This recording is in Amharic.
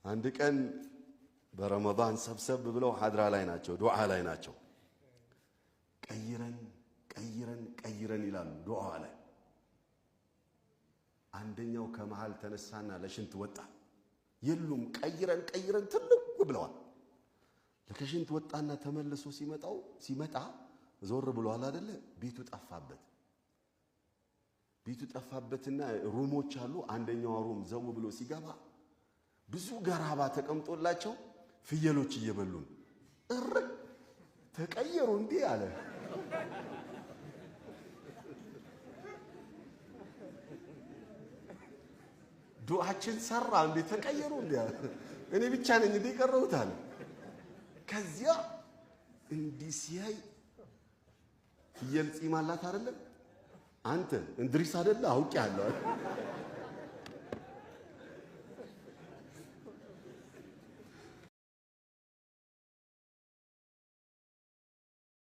አንድ ቀን በረመዳን ሰብሰብ ብለው ሐድራ ላይ ናቸው፣ ዱዓ ላይ ናቸው። ቀይረን ይላሉ ዱዓ ላይ። አንደኛው ከመሃል ተነሳና ለሽንት ወጣ። የሉም ቀይረን ትልቅ ብለዋል። ለከሽንት ወጣና ተመልሶ ሲመጣ ዞር ብሏል አይደለ? ቤቱ ጠፋበትና ሩሞች አሉ። አንደኛው ሩም ዘው ብሎ ሲገባ ብዙ ገራባ ተቀምጦላቸው ፍየሎች እየበሉን ተቀየሩ እንዴ አለ። ዱዓችን ሰራ እንዴ ተቀየሩ እንዴ አለ። እኔ ብቻ ነኝ እንዴ ቀረውት አለ። ከዚያ እንዲህ ሲያይ ፍየል ጺም አላት አይደለም? አንተ እንድሪስ አይደለ? አውቄ አለው